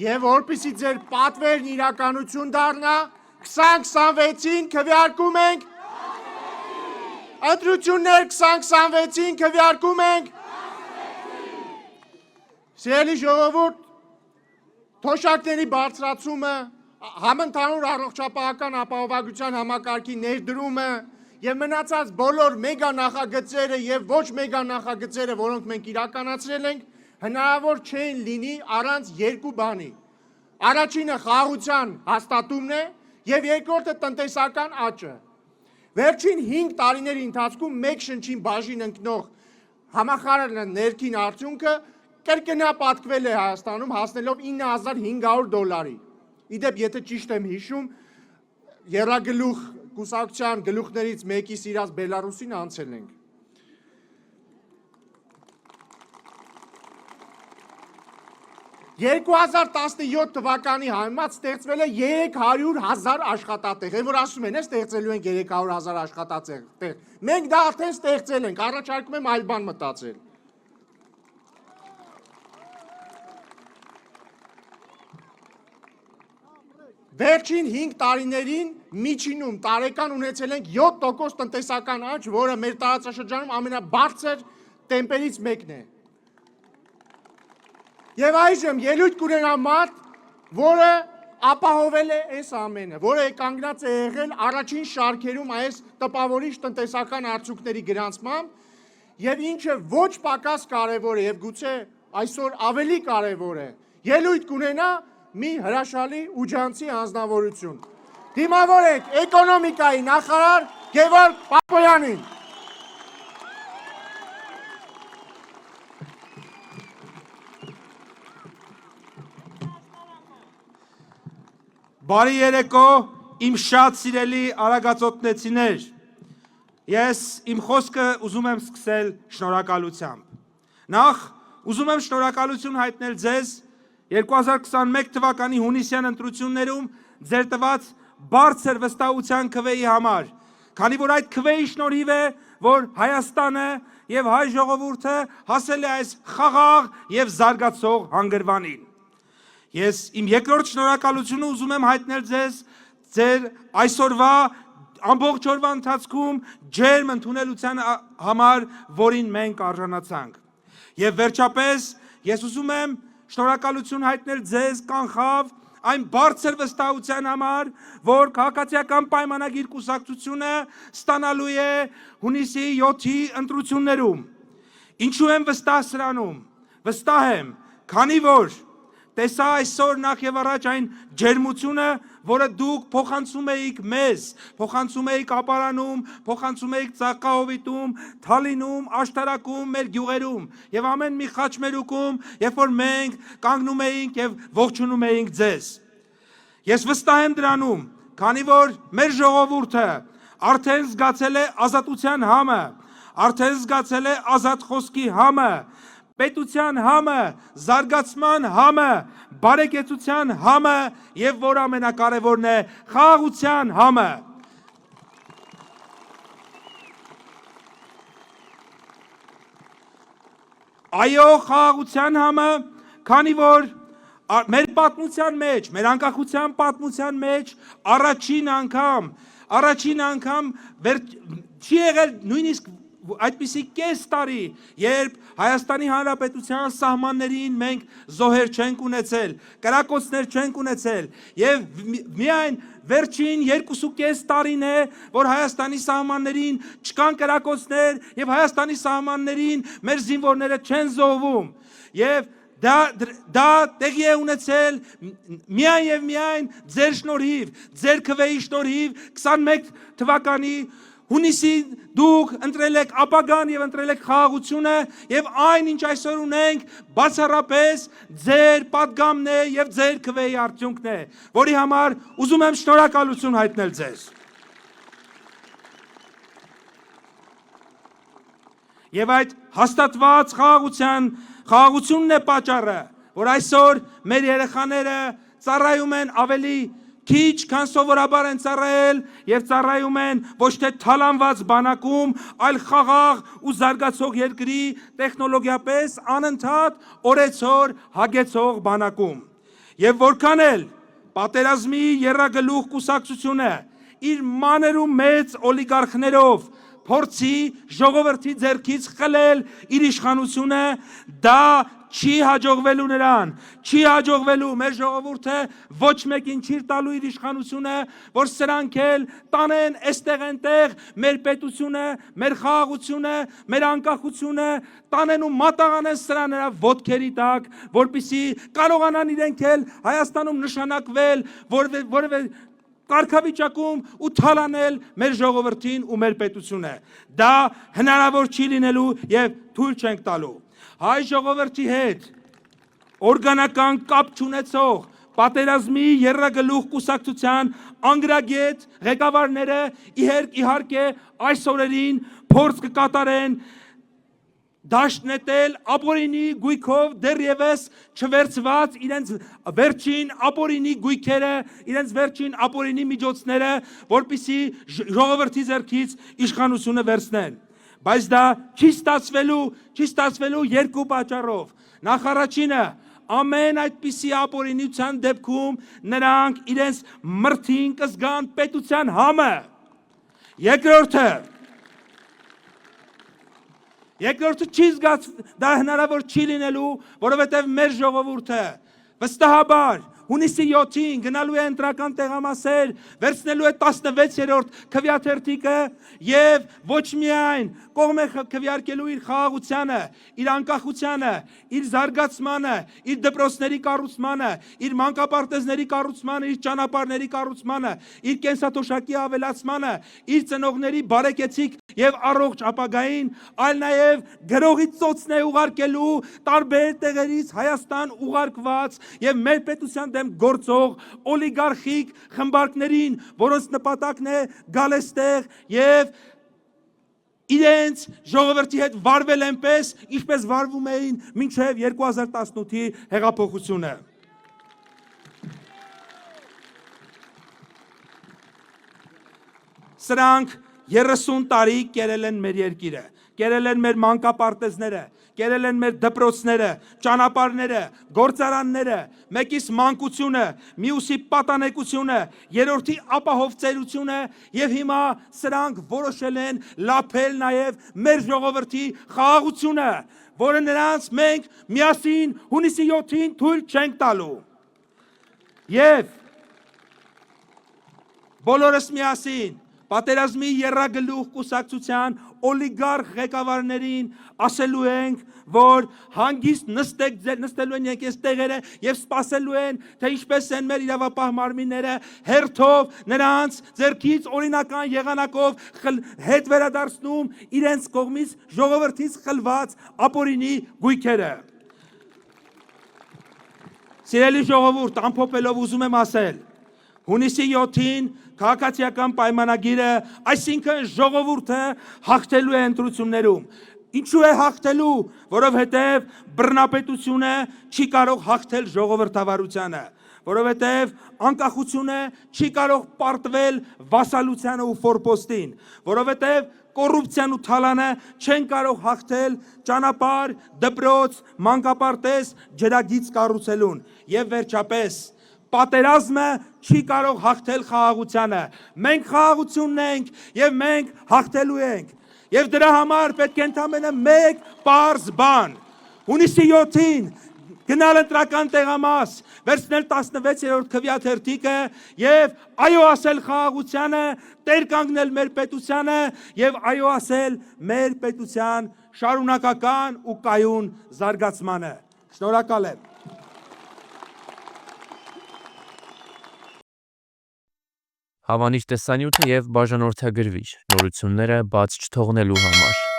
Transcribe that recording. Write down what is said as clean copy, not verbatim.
Եվ որպեսզի ձեր պատվերն իրականություն դառնա, 2026-ին քվեարկում ենք ընտրություններ 2026-ին քվեարկում ենք Սիրելի ժողովուրդ, թոշակների բարձրացումը, համընդհանուր առողջապահական ապահովագրության համակարգի ներդրումը եւ մնացած բոլոր մեգա նախագծերը եւ ոչ մեգա նախագծերը, որոնք մենք իրականացրել ենք, հնարավոր չէին լինի առանց երկու բանի։ Առաջինը խաղաղության հաստատումն է եւ երկրորդը տնտեսական աճը։ Վերջին 5 տարիների ընթացքում մեկ շնչին բաժին ընկնող համախառն ներքին արդյունքը կրկնապատկվել է Հայաստանում հասնելով $9500։ Իդեպ, եթե ճիշտ եմ հիշում, եռագլուխ կուսակցության գլուխներից մեկի սիրած Բելարուսին անցել ենք։ «2017 թվականի համեմատ ստեղծվել է 300,000 աշխատատեղ, որ ասում են, ստեղծելու ենք 300,000 աշխատատեղ։ Մենք դա արդեն ստեղծել ենք, առաջարկում եմ այլ բան մտածել։ Վերջին 5 տարիներին միջինում տարեկան ունեցել ենք 7% տնտեսական աճ, որը մեր տարածաշրջանում ամենաբարձր տեմպերից մեկն է։ Եվ այժմ ելույթ կունենա մարդ, որը ապահովել է այս ամենը, որը կանգնած է եղել առաջին շարքերում այս տպավորիչ տնտեսական արդյունքների գրանցմամբ եւ ինչը ոչ պակաս կարեւոր է եւ գուցե այսօր ավելի կարեւոր է, ելույթ կունենա մի հրաշալի ուջանցի անձնավորություն։ Դիմավորեք էկոնոմիկայի նախարար Գևորգ Պապոյանին։ Բարի երեկո, իմ շատ սիրելի արագածոտնեցիներ, ես իմ խոսքը ուզում եմ սկսել շնորհակալությամբ։ Նախ ուզում եմ շնորհակալություն հայտնել ձեզ 2021 թվականի հունիսյան ընտրություններում ձեր տված բարձր վստահության քվեի համար, քանի որ այդ քվեի շնորհիվ է, որ Հայաստանը եւ հայ ժողովուրդը հասել է այս խաղաղ եւ զարգացող հանգրվանին։ Ես իմ երկրորդ շնորհակալությունը ուզում եմ հայտնել ձեր այսօրվա ամբողջ օրվա ընթացքում ջերմ ընդունելության համար, որին մենք արժանացանք։ Եվ վերջապես ես ուզում եմ շնորհակալություն հայտնել ձեզ կանխավ այն բարձր վստահության համար, որ քաղաքացիական պայմանագիր կուսակցությունը ստանալու է հունիսի 7-ի ընտրություններում։ Ինչու եմ վստահ սրանում։ Վստահ եմ, քանի որ տեսա այսօր նախ եւ առաջ այն ջերմությունը, որը դուք փոխանցում էիք մեզ, փոխանցում էիք ապարանում, փոխանցում էիք Ծաղկահովիտում, Թալինում, Աշտարակում, մեր գյուղերում եւ ամեն մի խաչմերուկում, երբ որ մենք կանգնում էինք եւ ողջունում էինք ձեզ։ Ես վստահ եմ դրանում, քանի որ մեր ժողովուրդը արդեն զգացել է ազատության համը, արդեն զգացել է ազատ խոսքի համը, պետության համը, զարգացման համը, բարեկեցության համը եւ որ ամենակարևորն է, խաղաղության համը։ Այո, խաղաղության համը, քանի որ մեր պատմության մեջ, մեր անկախության պատմության մեջ առաջին անգամ չի եղել նույնիսկ այդպիսի կես տարի, երբ Հայաստանի Հանրապետության սահմաններին մենք զոհեր չենք ունեցել, կրակոցներ չենք ունեցել, եւ միայն վերջին 2.5 տարին է, որ Հայաստանի սահմաններին չկան կրակոցներ եւ Հայաստանի սահմաններին մեր զինվորները չեն զոհվում, եւ դա տեղի է ունեցել միայն եւ միայն ձեր շնորհիվ, ձեր քվեի շնորհիվ 21 թվականի հունիսի դուք ընտրել եք ապագան եւ ընտրել եք խաղաղությունը եւ այն ինչ այսօր ունենք բացառապես ձեր պատգամն է եւ ձեր քվեի արդյունքն է, որի համար ուզում եմ շնորհակալություն հայտնել ձեզ։ Եվ այդ հաստատված խաղաղությունն է պատճառը, որ այսօր մեր երեխաները ծառայում են ավելի քիչ, քան սովորաբար են ծառայել եւ ծառայում են ոչ թե թալանված բանակում, այլ խաղաղ ու զարգացող երկրի տեխնոլոգիապես անընդհատ օրեցօր հագեցող բանակում։ Եվ որքան էլ պատերազմի եռագլուխ կուսակցությունը իր մանր ու մեծ օլիգարխներով փորձի ժողովրդի ձեռքից խլել իր իշխանությունը, դա չի հաջողվելու նրան, չի հաջողվելու մեր ժողովուրդը ոչ մեկին չի տալու իր իշխանությունը, որ սրանք էլ տանեն այստեղ այնտեղ մեր պետությունը, մեր խաղաղությունը, մեր անկախությունը, տանեն ու մատաղանեն սրա նրա ոտքերի տակ, որպեսզի կարողանան իրենք էլ Հայաստանում նշանակվել, որևէ կարգավիճակում ու թալանել մեր ժողովրդին ու մեր պետությունը։ Դա հնարավոր չի լինելու եւ թույլ չենք տալու։ Հայ ժողովրդի հետ օրգանական կապ չունեցող պատերազմի եռագլուխ կուսակցության անգրագետ ղեկավարները իհարկե այս օրերին փորձ կկատարեն դաշտ նետել ապօրինի գույքով դեռևս չվերցված իրենց վերջին ապօրինի գույքերը, իրենց վերջին ապօրինի միջոցները, որպեսզի ժողովրդի ձեռքից իշխանությունը վերցնեն։ Բայց դա չի ստացվելու երկու պատճառով։ Նախ առաջինը, ամեն այդպիսի ապօրինության դեպքում նրանք իրենց մրթին կզգան պետության համը։ Երկրորդը չի զգաց, դա հնարավոր չի լինելու, որովհետև մեր ժողովուրդը վստահաբար հունիսի 7-ին գնալու է ընտրական տեղամասեր, վերցնելու է 16-րդ քվեաթերթիկը եւ ոչ միայն կողմ է քվեարկելու իր խաղաղությանը, իր անկախությանը, իր զարգացմանը, իր դպրոցների կառուցմանը, իր մանկապարտեզների կառուցմանը, իր ճանապարհների կառուցմանը, իր կենսաթոշակի ավելացմանը, իր ծնողների բարեկեցիկ եւ առողջ ապագային, այլ նաեւ գրողի ծոցն է ուղարկելու տարբեր տեղերից Հայաստան ուղարկված եւ մեր պետության դեմ գործող օլիգարխիկ խմբարկներին, որոնց նպատակն է գալ այստեղ եւ իրենց ժողովրդի հետ վարվել այնպես, ինչպես վարվում էին մինչև 2018-ի հեղափոխությունը։ Սրանք 30 տարի կերել են մեր երկիրը, կերել են մեր մանկապարտեզները, կերել են մեր դպրոցները, ճանապարհները, գործարանները, մեկից մանկությունը, մյուսի պատանեկությունը, երրորդի ապահով ծերությունը եւ հիմա սրանք որոշել են լափել նաեւ մեր ժողովրդի խաղաղությունը, որը նրանց մենք միասին հունիսի 7-ին թույլ չենք տալու։ Եվ բոլորս միասին պատերազմի եռագլուխ կուսակցության օլիգարխ ղեկավարներին ասելու ենք, որ հանգիստ նստելու են եկես տեղերը եւ սպասելու են, թե ինչպես են մեր իրավապահ մարմինները հերթով նրանց ձեռքից օրինական եղանակով հետ վերադարձնում իրենց կողմից ժողովրդից խլված ապօրինի գույքերը։ Սիրելի ժողովուրդ, ամփոփելով ուզում եմ ասել, հունիսի 7-ին քաղաքացիական պայմանագիրը, այսինքն ժողովուրդը հաղթելու է ընտրություններում։ Ինչու է հաղթելու, որովհետև բռնապետությունը չի կարող հաղթել ժողովրդավարությանը, որովհետև անկախությունը չի կարող պարտվել վասալությանը ու ֆորպոստին, որովհետև կոռուպցիան ու թալանը չեն կարող հաղթել ճանապարհ, դպրոց, մանկապարտեզ, ջրագիծ կառուցելուն։ Եվ վերջապես պատերազմը չի կարող հաղթել խաղաղությանը։ Մենք խաղաղությունն ենք եւ մենք հաղթելու ենք։ Եվ դրա համար պետք է ընդամենը մեկ պարզ բան։ Հունիսի 7-ին գնալ ընտրական տեղամաս, վերցնել 16-րդ քվեաթերթիկը եւ այո ասել խաղաղությանը, տեր կանգնել մեր պետությանը եւ այո ասել մեր պետության շարունակական ու կայուն զարգացմանը։ Շնորհակալ եմ։ Հավանիչ տեսանյութը եւ բաժանորդագրվիչ նորությունները բաց չթողնելու համար։